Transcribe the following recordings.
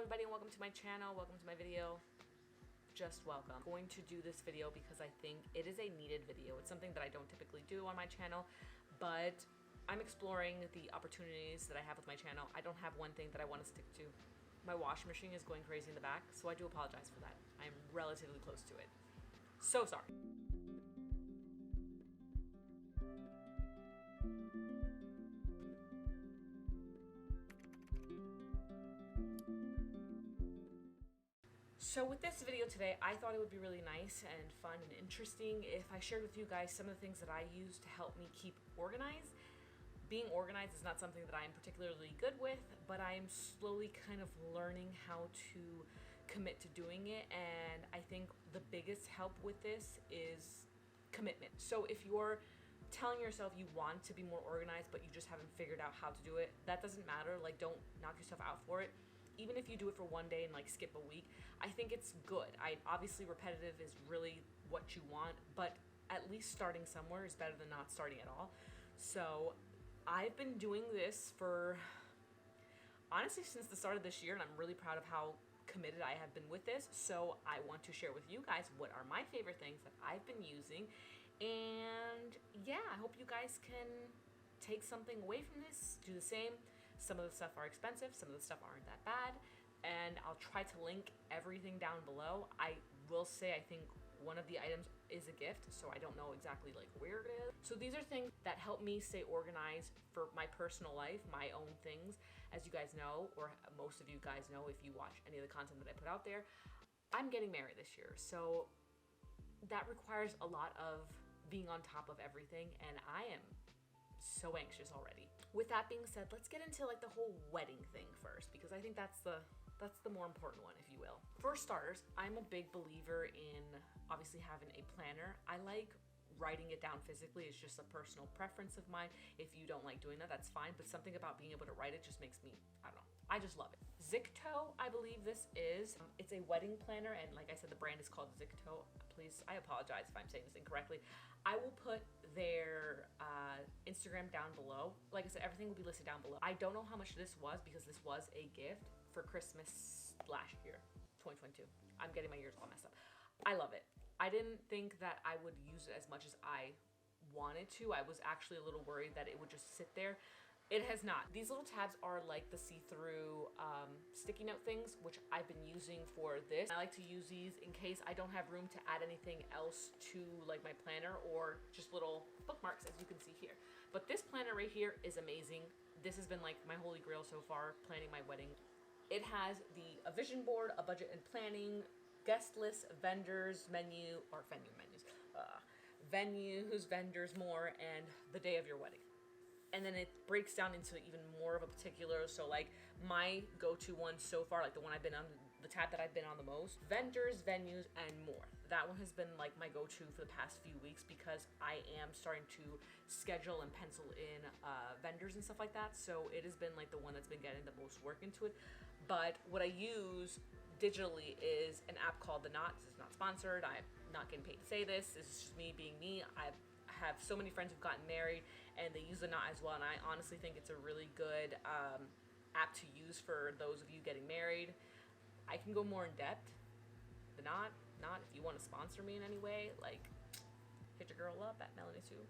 everybody and welcome to my channel, welcome to my video. Just welcome. I'm going to do this video because I think it is a needed video. It's something that I don't typically do on my channel, but I'm exploring the opportunities that I have with my channel. I don't have one thing that I want to stick to. My washing machine is going crazy in the back, so I do apologize for that. I'm relatively close to it. So sorry. So with this video today, I thought it would be really nice and fun and interesting if I shared with you guys some of the things that I use to help me keep organized. Being organized is not something that I'm particularly good with, but I'm slowly kind of learning how to commit to doing it. And I think the biggest help with this is commitment. So if you're telling yourself you want to be more organized, but you just haven't figured out how to do it, that doesn't matter. Like, don't knock yourself out for it. Even if you do it for one day and like skip a week, I think it's good. Obviously repetitive is really what you want, but at least starting somewhere is better than not starting at all. So I've been doing this for honestly since the start of this year, and I'm really proud of how committed I have been with this. So I want to share with you guys what are my favorite things that I've been using. And yeah, I hope you guys can take something away from this, do the same. Some of the stuff are expensive, some of the stuff aren't that bad, and I'll try to link everything down below. I will say I think one of the items is a gift, so I don't know exactly like where it is. So these are things that help me stay organized for my personal life, my own things. As you guys know, or most of you guys know if you watch any of the content that I put out there, I'm getting married this year. So that requires a lot of being on top of everything, and I am so anxious already. With that being said, let's get into like the whole wedding thing first, because I think that's the more important one, if you will. For starters, I'm a big believer in obviously having a planner. I like writing it down physically. It's just a personal preference of mine. If you don't like doing that, that's fine, but something about being able to write it just makes me, I don't know, I just love it. Zicto, I believe this is. It's a wedding planner, and like I said, the brand is called Zicto. Please, I apologize if I'm saying this incorrectly. I will put their Instagram down below. Like I said, everything will be listed down below. I don't know how much this was because this was a gift for Christmas last year, 2022. I'm getting my years all messed up. I love it. I didn't think that I would use it as much as I wanted to. I was actually a little worried that it would just sit there. It has not. These little tabs are like the see-through sticky note things, which I've been using for this. I like to use these in case I don't have room to add anything else to like my planner, or just little bookmarks, as you can see here. But this planner right here is amazing. This has been like my holy grail so far, planning my wedding. It has a vision board, a budget and planning, guest list, vendors, venues, vendors, more, and the day of your wedding. And then it breaks down into even more of a particular. So like my go-to one so far, like the one I've been on, the tab that I've been on the most, vendors, venues, and more. That one has been like my go-to for the past few weeks because I am starting to schedule and pencil in vendors and stuff like that. So it has been like the one that's been getting the most work into it. But what I use digitally is an app called The Knot. This is not sponsored. I'm not getting paid to say this. This is just me being me. I have so many friends who've gotten married and they use The Knot as well, and I honestly think it's a really good app to use for those of you getting married. I can go more in depth. The Knot, if you want to sponsor me in any way, like hit your girl up at Melanie Sue,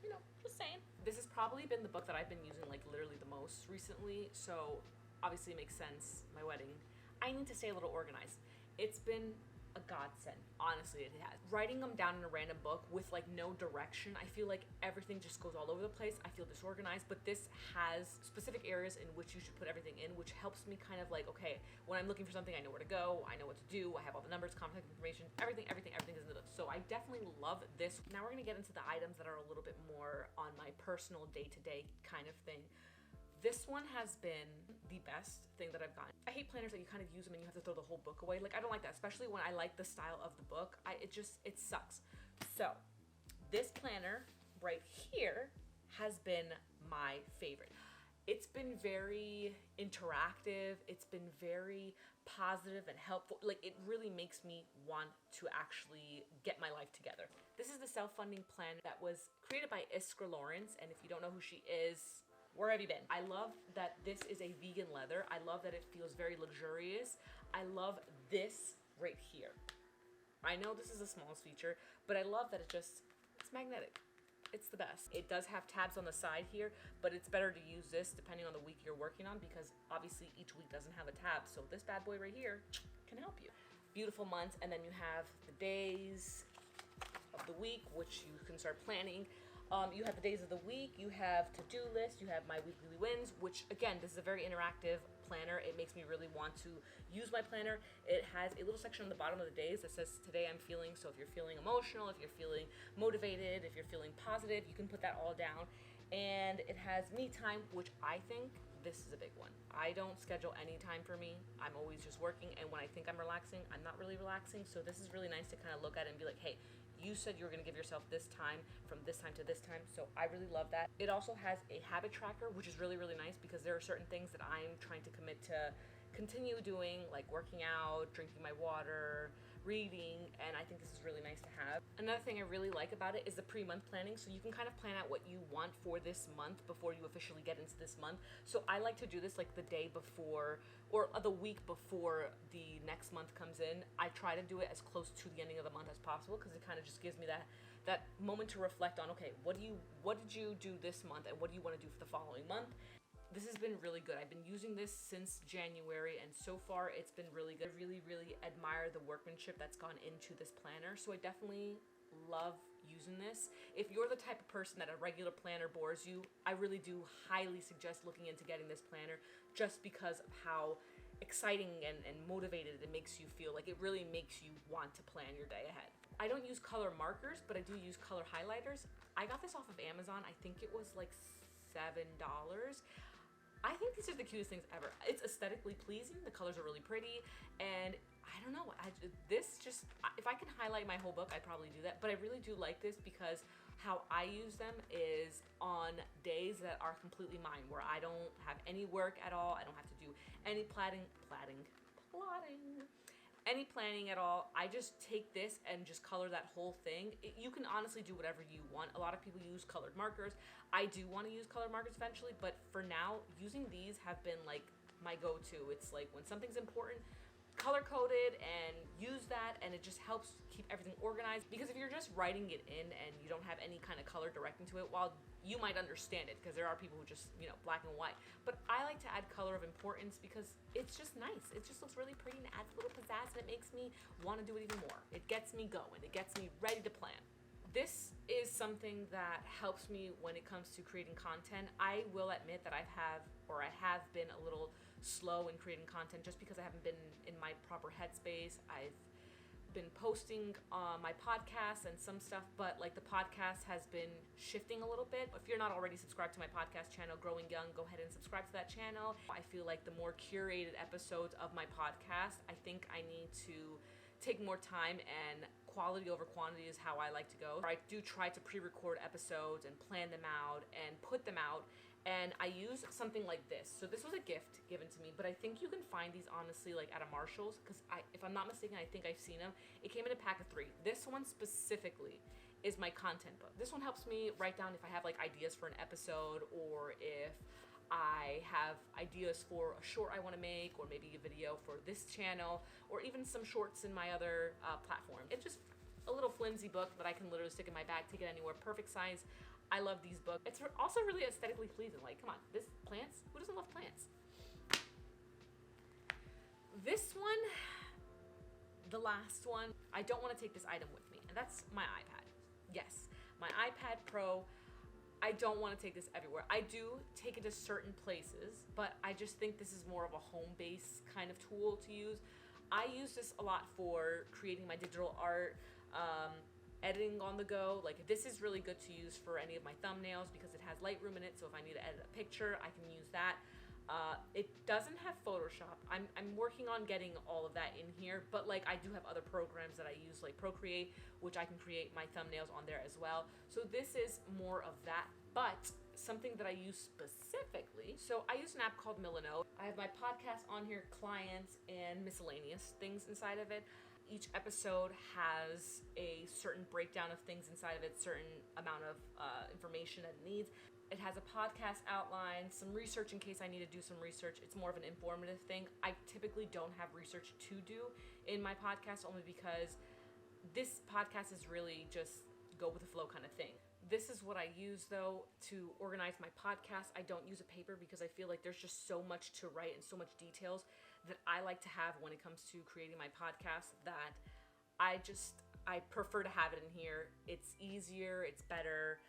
you know, just saying. This has probably been the book that I've been using like literally the most recently, so obviously it makes sense. My wedding, I need to stay a little organized. It's been a godsend, honestly. It has. Writing them down in a random book with like no direction, I feel like everything just goes all over the place. I feel disorganized, but this has specific areas in which you should put everything in, which helps me kind of like, okay, when I'm looking for something, I know where to go, I know what to do, I have all the numbers, contact information, everything is in the book. So I definitely love this. Now we're gonna get into the items that are a little bit more on my personal day-to-day kind of thing. This one has been the best thing that I've gotten. I hate planners that you kind of use them and you have to throw the whole book away. Like, I don't like that, especially when I like the style of the book. It sucks. So this planner right here has been my favorite. It's been very interactive. It's been very positive and helpful. Like, it really makes me want to actually get my life together. This is the self-funding plan that was created by Iskra Lawrence. And if you don't know who she is, Where have you been? I love that this is a vegan leather. I love that it feels very luxurious. I love this right here. I know this is the smallest feature, but I love that it's magnetic. It's the best. It does have tabs on the side here, but it's better to use this depending on the week you're working on, because obviously each week doesn't have a tab. So this bad boy right here can help you. Beautiful months, and then you have the days of the week, which you can start planning. You have the days of the week, you have to-do list, you have my weekly wins, which again, this is a very interactive planner. It makes me really want to use my planner. It has a little section on the bottom of the days that says today I'm feeling. So if you're feeling emotional, if you're feeling motivated, if you're feeling positive, you can put that all down. And it has me time, which I think this is a big one. I don't schedule any time for me. I'm always just working, and when I think I'm relaxing, I'm not really relaxing. So this is really nice to kind of look at it and be like, hey, you said you were going to give yourself this time from this time to this time. So I really love that. It also has a habit tracker, which is really, really nice, because there are certain things that I'm trying to commit to continue doing, like working out, drinking my water, reading, and I think this is really nice to have. Another thing I really like about it is the pre-month planning. So you can kind of plan out what you want for this month before you officially get into this month. So I like to do this like the day before or the week before the next month comes in. I try to do it as close to the ending of the month as possible, because it kind of just gives me that moment to reflect on, okay, what did you do this month and what do you want to do for the following month? This has been really good. I've been using this since January, and so far it's been really good. I really, really admire the workmanship that's gone into this planner, so I definitely love using this. If you're the type of person that a regular planner bores you, I really do highly suggest looking into getting this planner, just because of how exciting and motivated it makes you feel. Like, it really makes you want to plan your day ahead. I don't use color markers, but I do use color highlighters. I got this off of Amazon. I think it was like $7. I think these are the cutest things ever. It's aesthetically pleasing. The colors are really pretty, and I don't know. If I can highlight my whole book, I'd probably do that. But I really do like this, because how I use them is on days that are completely mine, where I don't have any work at all. I don't have to do any any planning at all. I just take this and just color that whole thing. You can honestly do whatever you want. A lot of people use colored markers. I do want to use colored markers eventually, but for now, using these have been like my go-to. It's like when something's important, color coded, and use that, and it just helps keep everything organized. Because if you're just writing it in and you don't have any kind of color directing to it, while you might understand it, because there are people who just, black and white, but I like to add color of importance because it's just nice. It just looks really pretty and adds a little pizzazz, and it makes me want to do it even more. It gets me going. It gets me ready to plan. This is something that helps me when it comes to creating content. I will admit that I have been a little slow in creating content, just because I haven't been in my proper headspace. I've been posting on my podcast and some stuff, but like the podcast has been shifting a little bit. If you're not already subscribed to my podcast channel, Growing Young, go ahead and subscribe to that channel. I feel like the more curated episodes of my podcast, I think I need to take more time, and quality over quantity is how I like to go. I do try to pre-record episodes and plan them out and put them out, and I use something like this. So this was a gift given to me, but I think you can find these honestly like at a Marshall's, because if I'm not mistaken, I think I've seen them. It came in a pack of 3. This one specifically is my content book. This one helps me write down if I have like ideas for an episode, or if I have ideas for a short I want to make, or maybe a video for this channel, or even some shorts in my other platform. It's just a little flimsy book that I can literally stick in my bag, take it anywhere, perfect size. I love these books. It's also really aesthetically pleasing. Like, come on, this plants? Who doesn't love plants? This one, the last one, I don't want to take this item with me, and that's my iPad. Yes, my iPad Pro. I don't want to take this everywhere. I do take it to certain places, but I just think this is more of a home base kind of tool to use. I use this a lot for creating my digital art, editing on the go. Like, this is really good to use for any of my thumbnails because it has Lightroom in it, so if I need to edit a picture, I can use that. It doesn't have Photoshop. I'm working on getting all of that in here, but like I do have other programs that I use, like Procreate, which I can create my thumbnails on there as well. So this is more of that, but something that I use specifically. So I use an app called Melanie. I have my podcast on here, clients, and miscellaneous things inside of it. Each episode has a certain breakdown of things inside of it, certain amount of information that it needs. It has a podcast outline, some research in case I need to do some research. It's more of an informative thing. I typically don't have research to do in my podcast, only because this podcast is really just go with the flow kind of thing. This is what I use though to organize my podcast. I don't use a paper because I feel like there's just so much to write and so much details that I like to have when it comes to creating my podcast that I prefer to have it in here. It's easier, it's better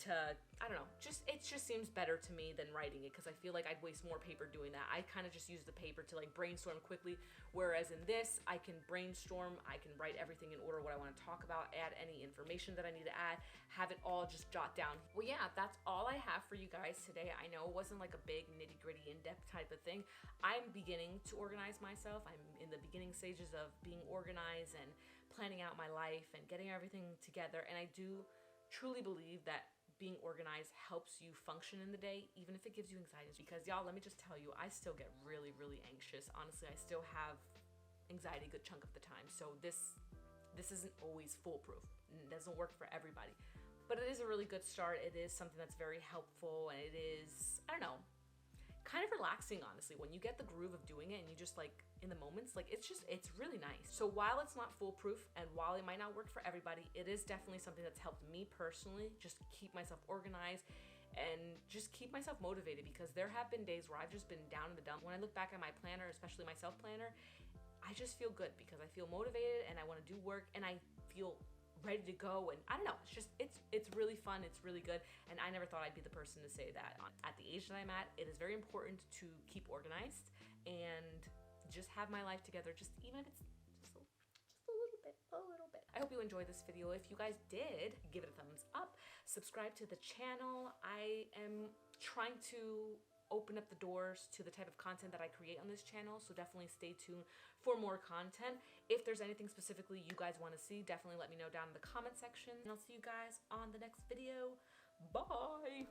to, I don't know, it just seems better to me than writing it, because I feel like I'd waste more paper doing that. I kind of just use the paper to like brainstorm quickly, whereas in this, I can brainstorm, I can write everything in order what I want to talk about, add any information that I need to add, have it all just jot down. Well, yeah, that's all I have for you guys today. I know it wasn't like a big nitty-gritty in-depth type of thing. I'm beginning to organize myself. I'm in the beginning stages of being organized and planning out my life and getting everything together, and I do truly believe that being organized helps you function in the day, even if it gives you anxiety. Because y'all, let me just tell you, I still get really, really anxious. Honestly, I still have anxiety a good chunk of the time. So this isn't always foolproof. It doesn't work for everybody. But it is a really good start. It is something that's very helpful, and it is, I don't know, kind of relaxing, honestly, when you get the groove of doing it and you just like in the moments, like it's really nice. So while it's not foolproof and while it might not work for everybody, it is definitely something that's helped me personally just keep myself organized and just keep myself motivated, because there have been days where I've just been down in the dump. When I look back at my planner, especially my self planner, I just feel good because I feel motivated and I want to do work and I feel ready to go, and I don't know, it's really fun, it's really good, and I never thought I'd be the person to say that. At the age that I'm at, it is very important to keep organized and just have my life together, just even if it's just a little bit. I hope you enjoyed this video. If you guys did, give it a thumbs up, subscribe to the channel. I am trying to open up the doors to the type of content that I create on this channel, so definitely stay tuned for more content. If there's anything specifically you guys want to see, definitely let me know down in the comment section, and I'll see you guys on the next video. Bye!